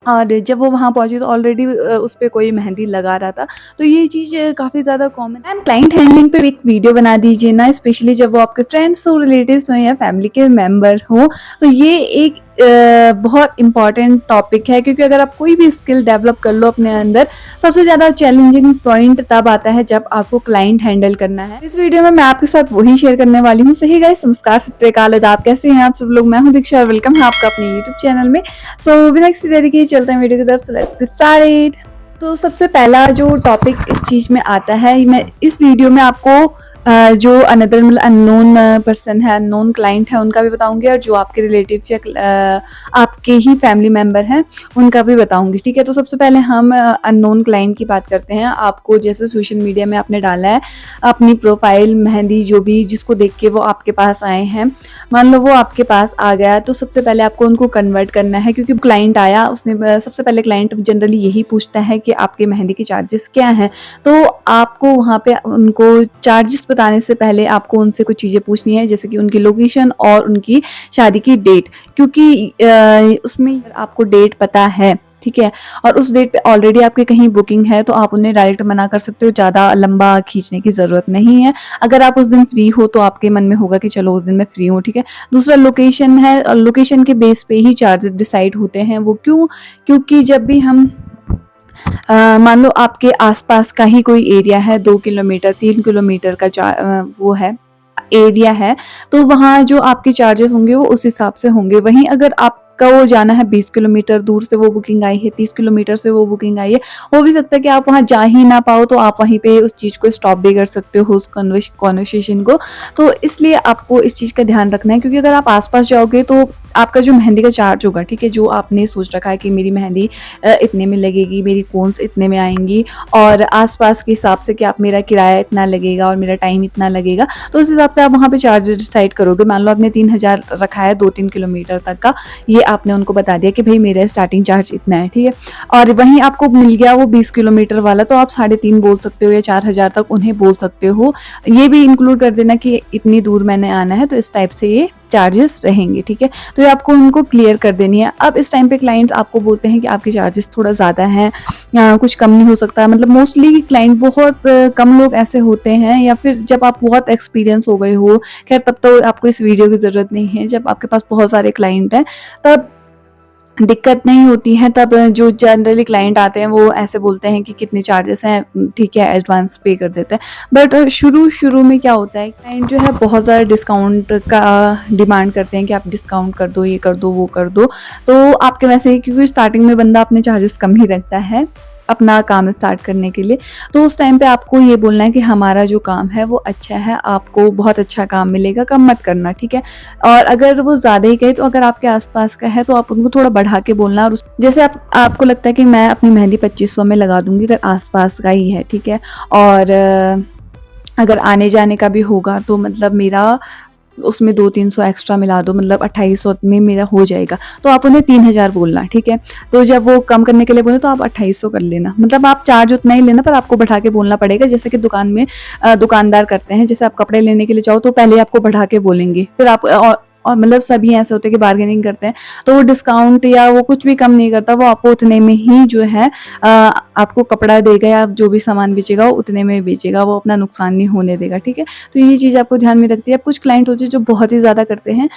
और जब वो वहाँ पहुँची तो ऑलरेडी उस पे कोई मेहंदी लगा रहा था। तो ये चीज़ काफ़ी ज़्यादा कॉमन है। क्लाइंट हैंडलिंग पे एक वीडियो बना दीजिए ना, स्पेशली जब वो आपके फ्रेंड्स हो, रिलेटिव्स हों या फैमिली के मेंबर हों। तो ये एक बहुत इम्पॉर्टेंट टॉपिक है, क्योंकि अगर आप कोई भी स्किल डेवलप कर लो अपने अंदर, सबसे ज़्यादा चैलेंजिंग पॉइंट तब आता है जब आपको क्लाइंट हैंडल करना है। इस वीडियो में मैं आपके साथ वही शेयर करने वाली हूँ। सही गाइस, नमस्कार, सत श्री अकाल, आदाब, कैसे हैं आप सब लोग? मैं हूँ दीक्षा और वेलकम है आपका अपने यूट्यूब चैनल में। सो बिना किसी देरी के चलते हैं वीडियो की तरफ। Let's get started. तो सबसे पहला जो टॉपिक इस चीज़ में आता है, मैं इस वीडियो में आपको जो अनदर मतलब अननोन पर्सन है, अननोन क्लाइंट है, उनका भी बताऊंगी, और जो आपके रिलेटिव्स या आपके ही फैमिली मेंबर हैं उनका भी बताऊंगी। ठीक है, तो सबसे पहले हम अननोन क्लाइंट की बात करते हैं। आपको जैसे सोशल मीडिया में आपने डाला है अपनी प्रोफाइल, मेहंदी, जो भी जिसको देख के वो आपके पास आए हैं, मान लो वो आपके पास आ गया, तो सबसे पहले आपको उनको कन्वर्ट करना है। क्योंकि क्लाइंट आया, उसने सबसे पहले क्लाइंट जनरली यही पूछता है कि आपके मेहंदी के चार्जेस क्या हैं। तो आपको वहाँ पे उनको चार्जेस बताने से पहले आपको उनसे कुछ चीज़ें पूछनी है, जैसे कि उनकी लोकेशन और उनकी शादी की डेट। क्योंकि उसमें आपको डेट पता है, ठीक है, और उस डेट पे ऑलरेडी आपकी कहीं बुकिंग है, तो आप उन्हें डायरेक्ट मना कर सकते हो, ज़्यादा लंबा खींचने की ज़रूरत नहीं है। अगर आप उस दिन फ्री हो तो आपके मन में होगा कि चलो उस दिन मैं फ्री हूँ, ठीक है। दूसरा लोकेशन है, और लोकेशन के बेस पे ही चार्जेस डिसाइड होते हैं। वो क्यों? क्योंकि जब भी हम मान लो आपके आसपास का ही कोई एरिया है, 2 किलोमीटर 3 किलोमीटर का वो है एरिया है, तो वहाँ जो आपके चार्जेस होंगे वो उस हिसाब से होंगे। वहीं अगर आपका वो जाना है 20 किलोमीटर दूर से, वो बुकिंग आई है 30 किलोमीटर से, वो बुकिंग आई है, हो भी सकता है कि आप वहाँ जा ही ना पाओ, तो आप वहीं पे उस चीज़ को स्टॉप भी कर सकते हो, उस कॉन्वर्सेशन को। तो इसलिए आपको इस चीज़ का ध्यान रखना है, क्योंकि अगर आप आसपास जाओगे तो आपका जो मेहंदी का चार्ज होगा, ठीक है, जो आपने सोच रखा है कि मेरी मेहंदी इतने में लगेगी, मेरी कोन्स इतने में आएंगी, और आसपास के हिसाब से कि आप मेरा किराया इतना लगेगा और मेरा टाइम इतना लगेगा, तो उस हिसाब से आप वहाँ पे चार्ज डिसाइड करोगे। मान लो आपने 3000 रखा है 2-3 किलोमीटर तक का, ये आपने उनको बता दिया कि भाई मेरा स्टार्टिंग चार्ज इतना है, ठीक है, और वहीं आपको मिल गया वो 20 किलोमीटर वाला, तो आप 3.5 बोल सकते हो या 4000 तक उन्हें बोल सकते हो। ये भी इंक्लूड कर देना कि इतनी दूर मैंने आना है, तो इस टाइप से ये चार्जेस रहेंगे, ठीक है। तो ये आपको उनको क्लियर कर देनी है। अब इस टाइम पे क्लाइंट्स आपको बोलते हैं कि आपके चार्जेस थोड़ा ज़्यादा हैं, कुछ कम नहीं हो सकता। मतलब मोस्टली क्लाइंट बहुत कम लोग ऐसे होते हैं, या फिर जब आप बहुत एक्सपीरियंस हो गए हो, खैर तब तो आपको इस वीडियो की ज़रूरत नहीं है। जब आपके पास बहुत सारे क्लाइंट हैं तब दिक्कत नहीं होती है। तब जो जनरली क्लाइंट आते हैं वो ऐसे बोलते हैं कि कितने चार्जेस हैं, ठीक है, एडवांस पे कर देते हैं। बट शुरू शुरू में क्या होता है, क्लाइंट जो है बहुत ज़्यादा डिस्काउंट का डिमांड करते हैं कि आप डिस्काउंट कर दो, ये कर दो, वो कर दो। तो आपके वैसे ही, क्योंकि स्टार्टिंग में बंदा अपने चार्जेस कम ही रखता है अपना काम स्टार्ट करने के लिए, तो उस टाइम पे आपको ये बोलना है कि हमारा जो काम है वो अच्छा है, आपको बहुत अच्छा काम मिलेगा, कम मत करना, ठीक है। और अगर वो ज़्यादा ही कहे, तो अगर आपके आसपास का है तो आप उनको थोड़ा बढ़ा के बोलना। और जैसे आपको लगता है कि मैं अपनी मेहंदी 2500 में लगा दूंगी, अगर आसपास का ही है, ठीक है, और अगर आने जाने का भी होगा तो मतलब मेरा उसमें 200-300 एक्स्ट्रा मिला दो, मतलब 2800 में मेरा हो जाएगा। तो आप उन्हें 3000 बोलना, ठीक है। तो जब वो कम करने के लिए बोले तो आप 2800 कर लेना, मतलब आप चार्ज उतना ही लेना, पर आपको बढ़ा के बोलना पड़ेगा। जैसे कि दुकान में दुकानदार करते हैं, जैसे आप कपड़े लेने के लिए जाओ तो पहले आपको बढ़ा के बोलेंगे, फिर आप और मतलब सभी ऐसे होते हैं कि बार्गेनिंग करते हैं, तो वो डिस्काउंट या वो कुछ भी कम नहीं करता, वो आपको उतने में ही जो है आपको कपड़ा देगा या जो भी सामान बेचेगा वो उतने में बेचेगा, वो अपना नुकसान नहीं होने देगा, ठीक है। तो ये चीज़ आपको ध्यान में रखती है। अब कुछ क्लाइंट होते हैं जो बहुत ही ज़्यादा करते हैं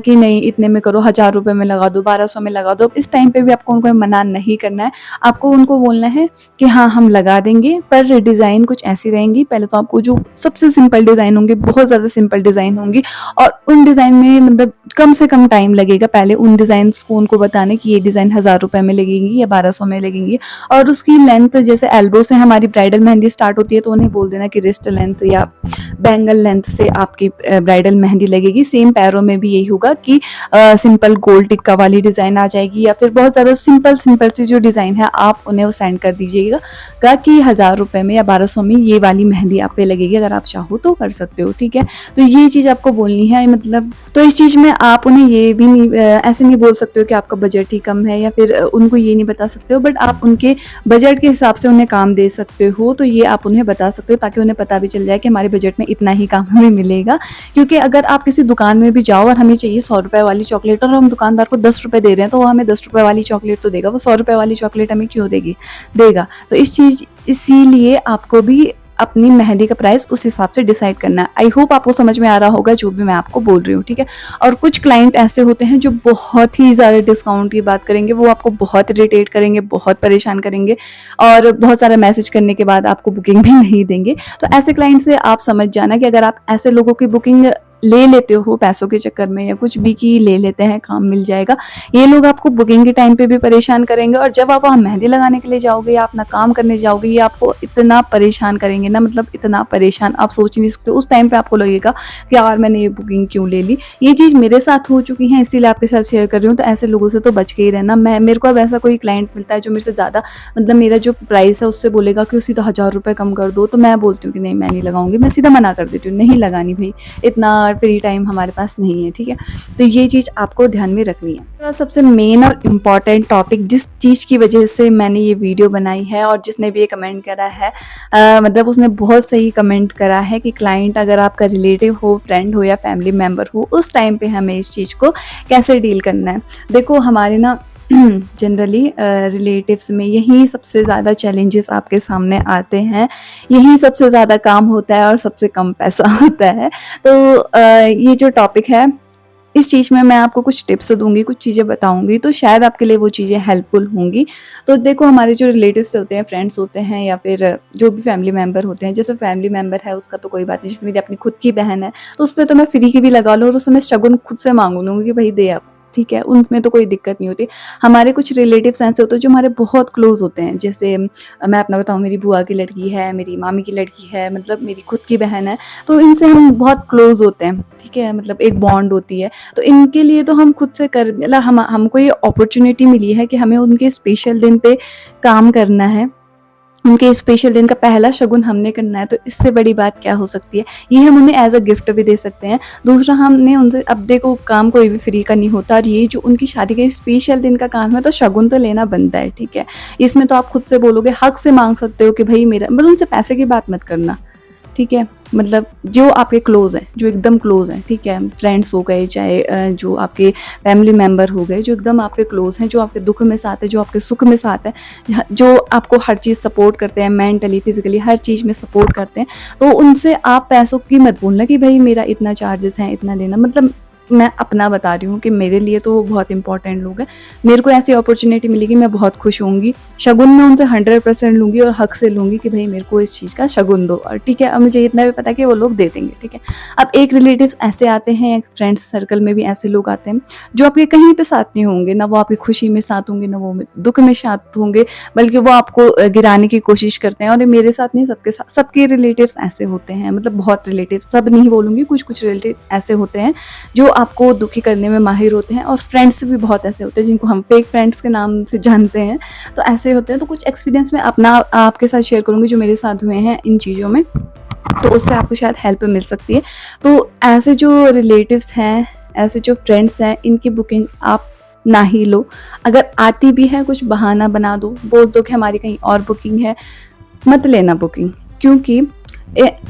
कि नहीं इतने में करो, 1000 रुपये में लगा दो, 1200 में लगा दो। अब इस टाइम पे भी आपको उनको मना नहीं करना है, आपको उनको बोलना है कि हाँ हम लगा देंगे, पर डिज़ाइन कुछ ऐसी रहेंगी। पहले तो आपको जो सबसे सिंपल डिज़ाइन होंगे, बहुत ज़्यादा सिंपल डिज़ाइन होंगी, और उन डिज़ाइन में मतलब कम से कम टाइम लगेगा पहले उन डिज़ाइंस को उनको बताने कि ये डिज़ाइन 1000 रुपये में लगेंगी या 1200 में लगेंगी। और उसकी लेंथ, जैसे एल्बो से हमारी ब्राइडल मेहंदी स्टार्ट होती है, तो उन्हें बोल देना कि रिस्ट लेंथ या बैंगल लेंथ से आपकी ब्राइडल मेहंदी लगेगी। सेम पैरों में भी यही होगा कि सिंपल गोल टिक्का वाली डिज़ाइन आ जाएगी, या फिर बहुत ज़्यादा सिंपल सिंपल सी जो डिज़ाइन है आप उन्हें वो सेंड कर दीजिएगा कि 1000 रुपये में या 1200 में ये वाली मेहंदी आप पे लगेगी, अगर आप चाहो तो कर सकते हो, ठीक है। तो ये चीज़ आपको बोलनी है, मतलब तो इस चीज़ में आप उन्हें ये भी नहीं ऐसे नहीं बोल सकते हो कि आपका बजट ही कम है, या फिर उनको ये नहीं बता सकते हो, बट आप उनके बजट के हिसाब से उन्हें काम दे सकते हो। तो ये आप उन्हें बता सकते हो ताकि उन्हें पता भी चल जाए कि हमारे बजट में इतना ही काम हमें मिलेगा। क्योंकि अगर आप किसी दुकान में भी जाओ और हमें चाहिए 100 रुपए वाली चॉकलेट और हम दुकानदार को 10 रुपए दे रहे हैं, तो वो हमें 10 रुपए वाली चॉकलेट तो देगा, वो 100 रुपए वाली चॉकलेट हमें क्यों देगा। तो इसीलिए आपको भी अपनी मेहंदी का प्राइस उस हिसाब से डिसाइड करना है। आई होप आपको समझ में आ रहा होगा जो भी मैं आपको बोल रही हूँ, ठीक है। और कुछ क्लाइंट ऐसे होते हैं जो बहुत ही ज़्यादा डिस्काउंट की बात करेंगे, वो आपको बहुत इरिटेट करेंगे, बहुत परेशान करेंगे और बहुत सारा मैसेज करने के बाद आपको बुकिंग भी नहीं देंगे। तो ऐसे क्लाइंट से आप समझ जाना कि अगर आप ऐसे लोगों की बुकिंग ले लेते हो पैसों के चक्कर में या कुछ भी कि ले लेते हैं काम मिल जाएगा, ये लोग आपको बुकिंग के टाइम पे भी परेशान करेंगे और जब आप वहाँ मेहंदी लगाने के लिए जाओगे या अपना काम करने जाओगे, ये आपको इतना परेशान करेंगे ना, मतलब इतना परेशान आप सोच नहीं सकते। उस टाइम पे आपको लगेगा कि यार मैंने ये बुकिंग क्यों ले ली। ये चीज़ मेरे साथ हो चुकी है, इसीलिए आपके साथ शेयर कर रही हूँ। तो ऐसे लोगों से तो बच के ही रहना। मेरे को अब ऐसा कोई क्लाइंट मिलता है जो मेरे से ज़्यादा, मतलब मेरा जो प्राइस है उससे बोलेगा कि सीधा 1000 रुपये कम कर दो, तो मैं बोलती हूँ कि नहीं मैं नहीं लगाऊंगी, मैं सीधा मना कर देती हूँ, नहीं लगानी भाई, इतना फ्री टाइम हमारे पास नहीं है, ठीक है। तो ये चीज़ आपको ध्यान में रखनी है। सबसे मेन और इम्पॉर्टेंट टॉपिक जिस चीज़ की वजह से मैंने ये वीडियो बनाई है और जिसने भी ये कमेंट करा है, मतलब उसने बहुत सही कमेंट करा है कि क्लाइंट अगर आपका रिलेटिव हो, फ्रेंड हो या फैमिली मेम्बर हो, उस टाइम पे हमें इस चीज़ को कैसे डील करना है। देखो हमारे ना जनरली रिलेटिव्स में यही सबसे ज़्यादा चैलेंजेस आपके सामने आते हैं, यही सबसे ज़्यादा काम होता है और सबसे कम पैसा होता है। तो ये जो टॉपिक है, इस चीज़ में मैं आपको कुछ टिप्स दूंगी, कुछ चीज़ें बताऊंगी, तो शायद आपके लिए वो चीज़ें हेल्पफुल होंगी। तो देखो हमारे जो रिलेटिव्स होते हैं, फ्रेंड्स होते हैं या फिर जो भी फैमिली मेम्बर होते हैं, जैसे फैमिली मेम्बर है उसका तो कोई बात नहीं, जैसे मेरी अपनी खुद की बहन है तो उस पर तो मैं फ्री की भी लगा लूँ और उसमें मैं शगुन खुद से मांग लूँगी कि भाई दे आप, ठीक है, उनमें तो कोई दिक्कत नहीं होती। हमारे कुछ रिलेटिव्स ऐसे होते हैं जो हमारे बहुत क्लोज होते हैं, जैसे मैं अपना बताऊँ, मेरी बुआ की लड़की है, मेरी मामी की लड़की है, मतलब मेरी खुद की बहन है, तो इनसे हम बहुत क्लोज होते हैं, ठीक है, मतलब एक बॉन्ड होती है। तो इनके लिए तो हम खुद से कर, मतलब हमको ये अपॉर्चुनिटी मिली है कि हमें उनके स्पेशल दिन पे काम करना है, उनके स्पेशल दिन का पहला शगुन हमने करना है। तो इससे बड़ी बात क्या हो सकती है। ये हम उन्हें एज अ गिफ्ट भी दे सकते हैं। दूसरा, हमने उनसे, अब देखो काम कोई भी फ्री का नहीं होता और ये जो उनकी शादी के स्पेशल दिन का काम है तो शगुन तो लेना बनता है, ठीक है। इसमें तो आप खुद से बोलोगे, हक से मांग सकते हो कि भाई मेरा, मतलब उनसे पैसे की बात मत करना, ठीक है। मतलब जो आपके क्लोज हैं, जो एकदम क्लोज हैं, ठीक है, फ्रेंड्स हो गए, चाहे जो आपके फैमिली मेम्बर हो गए, जो एकदम आपके क्लोज हैं, जो आपके दुख में साथ है, जो आपके सुख में साथ है, जो आपको हर चीज़ सपोर्ट करते हैं, मेंटली फिजिकली हर चीज़ में सपोर्ट करते हैं, तो उनसे आप पैसों की मत बोलना कि भाई मेरा इतना चार्जेस हैं, इतना देना। मतलब मैं अपना बता रही हूँ कि मेरे लिए तो वो बहुत इंपॉर्टेंट लोग हैं। मेरे को ऐसी अपॉर्चुनिटी मिलेगी, मैं बहुत खुश होंगी। शगुन में उनसे 100% लूँगी और हक से लूँगी कि भाई मेरे को इस चीज़ का शगुन दो, और ठीक है, अब मुझे इतना भी पता है कि वो लोग दे देंगे, ठीक है। अब एक रिलेटिव्स ऐसे आते हैं, एक फ्रेंड्स सर्कल में भी ऐसे लोग आते हैं जो आपके कहीं पे साथ नहीं होंगे, ना वो आपकी खुशी में साथ होंगे, ना वो दुख में साथ होंगे, बल्कि वो आपको गिराने की कोशिश करते हैं। और ये मेरे साथ नहीं, सबके साथ, सबके रिलेटिव्स ऐसे होते हैं, मतलब बहुत रिलेटिव्स, सब नहीं बोलूँगी, कुछ कुछ रिलेटिव ऐसे होते हैं जो आपको दुखी करने में माहिर होते हैं। और फ्रेंड्स भी बहुत ऐसे होते हैं जिनको हम फेक फ्रेंड्स के नाम से जानते हैं, तो ऐसे होते हैं। तो कुछ एक्सपीरियंस मैं अपना आपके साथ शेयर करूँगी जो मेरे साथ हुए हैं इन चीज़ों में, तो उससे आपको शायद हेल्प मिल सकती है। तो ऐसे जो रिलेटिव्स हैं, ऐसे जो फ्रेंड्स हैं, इनकी बुकिंग्स आप ना ही लो। अगर आती भी है, कुछ बहाना बना दो, बोल दो कि हमारी कहीं और बुकिंग है, मत लेना बुकिंग। क्योंकि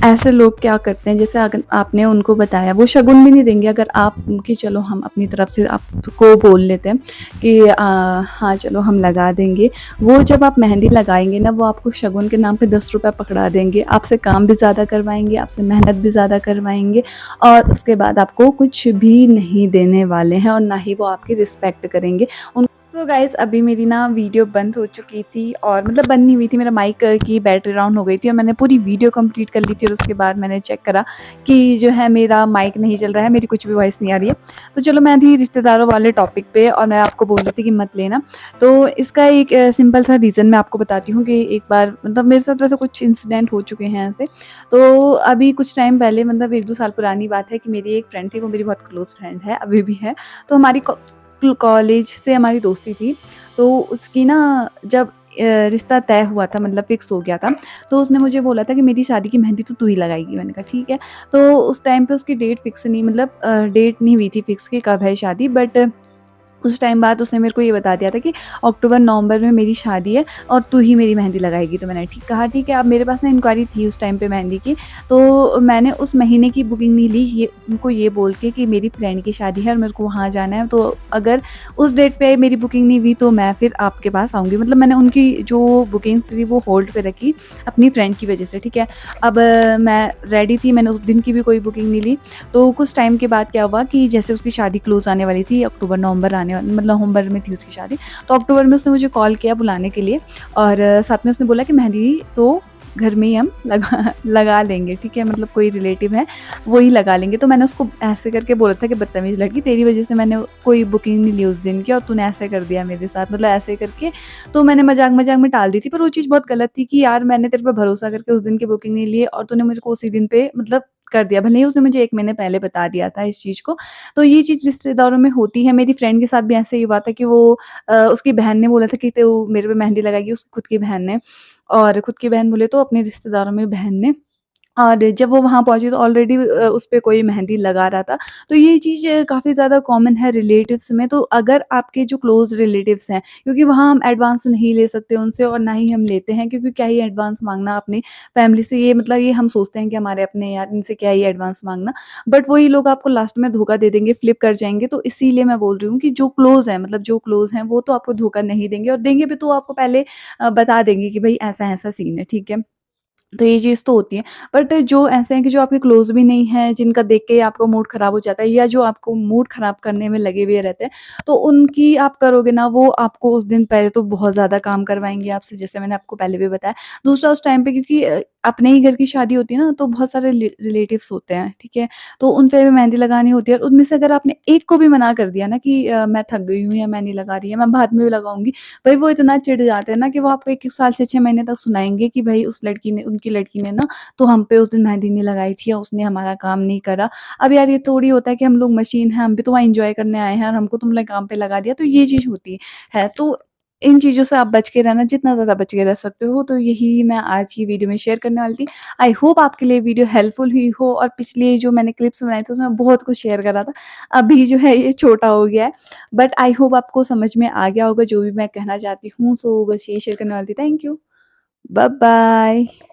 ऐसे लोग क्या करते हैं, जैसे अगर आपने उनको बताया, वो शगुन भी नहीं देंगे। अगर आप कि चलो हम अपनी तरफ से आपको बोल लेते हैं कि हाँ चलो हम लगा देंगे, वो जब आप मेहंदी लगाएंगे ना, वो आपको शगुन के नाम पे 10 रुपये पकड़ा देंगे, आपसे काम भी ज़्यादा करवाएंगे, आपसे मेहनत भी ज़्यादा करवाएंगे, और उसके बाद आपको कुछ भी नहीं देने वाले हैं और ना ही वो आपकी रिस्पेक्ट करेंगे। सो गाइज़, अभी मेरी ना वीडियो बंद हो चुकी थी, और मतलब बंद नहीं हुई थी, मेरा माइक की बैटरी डाउन हो गई थी और मैंने पूरी वीडियो कंप्लीट कर ली थी। और उसके बाद मैंने चेक करा कि जो है मेरा माइक नहीं चल रहा है, मेरी कुछ भी वॉइस नहीं आ रही है। तो चलो मैं थी रिश्तेदारों वाले टॉपिक पे, और मैं आपको बोल रही थी कि मत लेना। तो इसका एक सिंपल सा रीज़न मैं आपको बताती हूँ कि एक बार, मतलब मेरे साथ वैसे कुछ इंसिडेंट हो चुके हैं ऐसे। तो अभी कुछ टाइम पहले, मतलब 1-2 साल पुरानी बात है, कि मेरी एक फ्रेंड थी, वो मेरी बहुत क्लोज़ फ्रेंड है, अभी भी है। तो हमारी कॉलेज से हमारी दोस्ती थी। तो उसकी ना, जब रिश्ता तय हुआ था, मतलब फिक्स हो गया था। तो उसने मुझे बोला था कि मेरी शादी की मेहंदी तो तू ही लगाएगी। मैंने कहा ठीक है। तो उस टाइम पे उसकी डेट फिक्स नहीं, मतलब डेट नहीं हुई थी फिक्स कि कब है शादी, बट कुछ टाइम बाद उसने मेरे को ये बता दिया था कि अक्टूबर-नवंबर में मेरी शादी है और तू ही मेरी मेहंदी लगाएगी। तो मैंने ठीक कहा ठीक है। अब मेरे पास ना इंक्वायरी थी उस टाइम पे मेहंदी की, तो मैंने उस महीने की बुकिंग नहीं ली, ये उनको ये बोल के कि मेरी फ्रेंड की शादी है और मेरे को वहाँ जाना है, तो अगर उस डेट पे मेरी बुकिंग नहीं हुई तो मैं फिर आपके पास आऊँगी। मतलब मैंने उनकी जो बुकिंग्स थी वो होल्ड पे रखी अपनी फ्रेंड की वजह से, ठीक है। अब मैं रेडी थी, मैंने उस दिन की भी कोई बुकिंग नहीं ली। तो कुछ टाइम के बाद क्या हुआ कि जैसे उसकी शादी क्लोज आने वाली थी, अक्टूबर नवंबर आने मतलब नवंबर में थी उसकी शादी, तो अक्टूबर में उसने मुझे कॉल किया बुलाने के लिए, और साथ में उसने बोला कि मेहंदी तो घर में ही हम लगा लगा लेंगे, ठीक है। मतलब कोई रिलेटिव है वो ही लगा लेंगे। तो मैंने उसको ऐसे करके बोला था कि बदतमीज़ लड़की, तेरी वजह से मैंने कोई बुकिंग नहीं ली उस दिन की और तूने ऐसे कर दिया मेरे साथ, मतलब ऐसे करके। तो मैंने मजाक मजाक में टाल दी थी, पर वो चीज़ बहुत गलत थी कि यार मैंने तेरे पे भरोसा करके उस दिन की बुकिंग नहीं ली और तूने मुझे को उसी दिन पे मतलब कर दिया। भले ही उसने मुझे 1 महीने पहले बता दिया था इस चीज़ को। तो ये चीज़ रिश्तेदारों में होती है। मेरी फ्रेंड के साथ भी ऐसे ही हुआ था कि वो उसकी बहन ने बोला था कि तू मेरे पे मेहंदी लगाएगी, उसकी खुद की बहन ने, और खुद की बहन बोले तो अपने रिश्तेदारों में बहन ने। और जब वो वहाँ पहुँची तो ऑलरेडी उस पे कोई मेहंदी लगा रहा था। तो ये चीज़ काफ़ी ज़्यादा कॉमन है रिलेटिव्स में। तो अगर आपके जो क्लोज़ रिलेटिव्स हैं, क्योंकि वहाँ हम एडवांस नहीं ले सकते उनसे और ना ही हम लेते हैं, क्योंकि क्या ही एडवांस माँगना अपनी फैमिली से, ये मतलब ये हम सोचते हैं कि हमारे अपने हैं यार, इनसे क्या ही एडवांस माँगना। बट वही लोग आपको लास्ट में धोखा दे देंगे, फ्लिप कर जाएँगे। तो इसीलिए मैं बोल रही हूँ कि जो क्लोज़ हैं, मतलब जो क्लोज़ हैं वो तो आपको धोखा नहीं देंगे, और देंगे भी तो आपको पहले बता देंगे कि भई ऐसा-ऐसा सीन है, ठीक है। तो ये चीज़ तो होती है। बट जो ऐसे हैं कि जो आपके क्लोज़ भी नहीं हैं, जिनका देख के आपका मूड ख़राब हो जाता है या जो आपको मूड ख़राब करने में लगे हुए रहते हैं, तो उनकी आप करोगे ना, वो आपको उस दिन पहले तो बहुत ज़्यादा काम करवाएँगे आपसे, जैसे मैंने आपको पहले भी बताया। दूसरा उस टाइम पे क्योंकि अपने ही घर की शादी होती है ना, तो बहुत सारे रिलेटिव्स होते हैं, ठीक है? तो उन पे भी मेहंदी लगानी होती है, और उनमें से अगर आपने एक को भी मना कर दिया ना कि मैं थक गई हूँ या मैं नहीं लगा रही, या मैं बाद में भी लगाऊँगी, भई वो इतना चिढ़ जाते हैं ना कि वो आपको 1-1 साल, 6-6 महीने तक सुनाएँगे कि भई उस लड़की ने, उनकी लड़की ने ना तो हम पे उस दिन मेहंदी नहीं लगाई थी या उसने हमारा काम नहीं करा। अब यार ये थोड़ी होता है कि हम लोग मशीन हैं, हम भी तो वहाँ एन्जॉय करने आए हैं और हमको तुमने काम पे लगा दिया, तो ये चीज़ होती है। तो इन चीज़ों से आप बच के रहना, जितना ज़्यादा बच के रह सकते हो। तो यही मैं आज की वीडियो में शेयर करने वाली थी। आई होप आपके लिए वीडियो हेल्पफुल हुई हो, और पिछली जो मैंने क्लिप्स बनाई थी उसमें बहुत कुछ शेयर करा था। अभी जो है ये छोटा हो गया है। बट आई होप आपको समझ में आ गया होगा जो भी मैं कहना चाहती हूँ। सो बस यही शेयर करने वाली थी। Thank you. Bye bye.